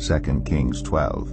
2 Kings 12.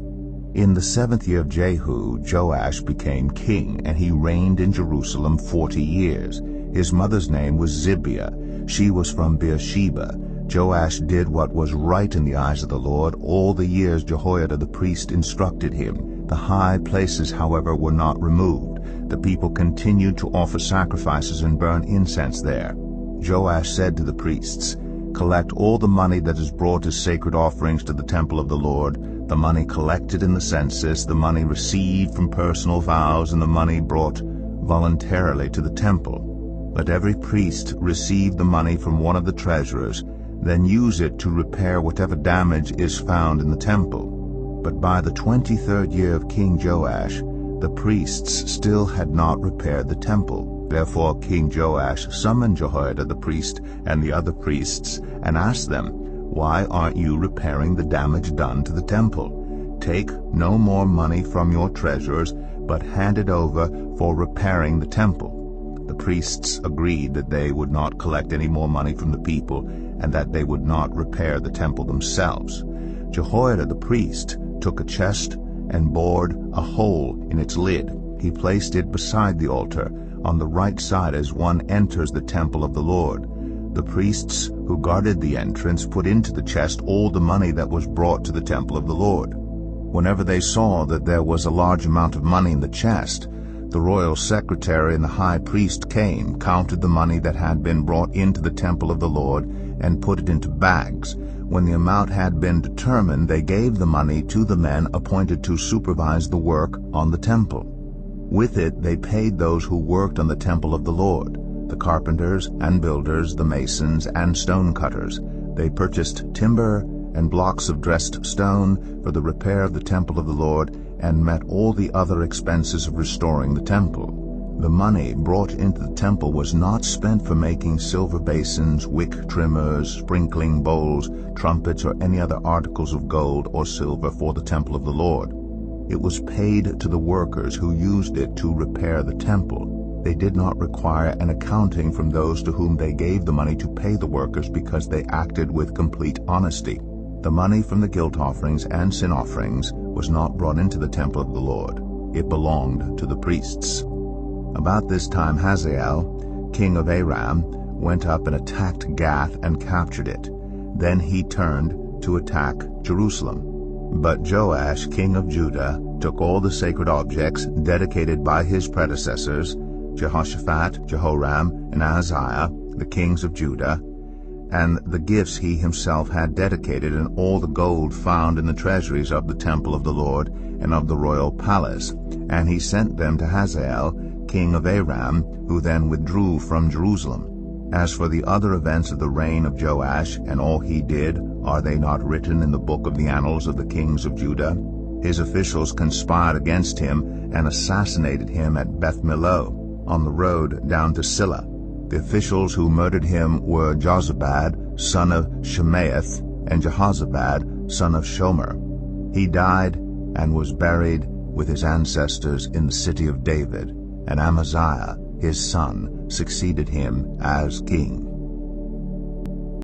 In the 7th year of Jehu, Joash became king, and he reigned in Jerusalem 40 years. His mother's name was Zibiah. She was from Beersheba. Joash did what was right in the eyes of the Lord all the years Jehoiada the priest instructed him. The high places, however, were not removed. The people continued to offer sacrifices and burn incense there. Joash said to the priests, "Collect all the money that is brought as sacred offerings to the temple of the Lord, the money collected in the census, the money received from personal vows, and the money brought voluntarily to the temple. Let every priest receive the money from one of the treasurers, then use it to repair whatever damage is found in the temple." But by the 23rd year of King Joash, the priests still had not repaired the temple. Therefore King Joash summoned Jehoiada the priest and the other priests and asked them, "Why aren't you repairing the damage done to the temple? Take no more money from your treasurers, but hand it over for repairing the temple." The priests agreed that they would not collect any more money from the people and that they would not repair the temple themselves. Jehoiada the priest took a chest and bored a hole in its lid. He placed it beside the altar, on the right side as one enters the temple of the Lord. The priests who guarded the entrance put into the chest all the money that was brought to the temple of the Lord. Whenever they saw that there was a large amount of money in the chest, the royal secretary and the high priest came, counted the money that had been brought into the temple of the Lord, and put it into bags. When the amount had been determined, they gave the money to the men appointed to supervise the work on the temple. With it they paid those who worked on the temple of the Lord, the carpenters and builders, the masons and stone cutters. They purchased timber and blocks of dressed stone for the repair of the temple of the Lord, and met all the other expenses of restoring the temple. The money brought into the temple was not spent for making silver basins, wick trimmers, sprinkling bowls, trumpets, or any other articles of gold or silver for the temple of the Lord. It was paid to the workers who used it to repair the temple. They did not require an accounting from those to whom they gave the money to pay the workers, because they acted with complete honesty. The money from the guilt offerings and sin offerings was not brought into the temple of the Lord. It belonged to the priests. About this time Hazael, king of Aram, went up and attacked Gath and captured it. Then he turned to attack Jerusalem. But Joash, king of Judah, took all the sacred objects dedicated by his predecessors, Jehoshaphat, Jehoram, and Ahaziah, the kings of Judah, and the gifts he himself had dedicated, and all the gold found in the treasuries of the temple of the Lord and of the royal palace. And he sent them to Hazael, king of Aram, who then withdrew from Jerusalem. As for the other events of the reign of Joash and all he did, are they not written in the book of the annals of the kings of Judah? His officials conspired against him and assassinated him at Beth-Millo, on the road down to Silla. The officials who murdered him were Jozabad, son of Shemaeth, and Jehozabad, son of Shomer. He died and was buried with his ancestors in the city of David, and Amaziah, his son, succeeded him as king.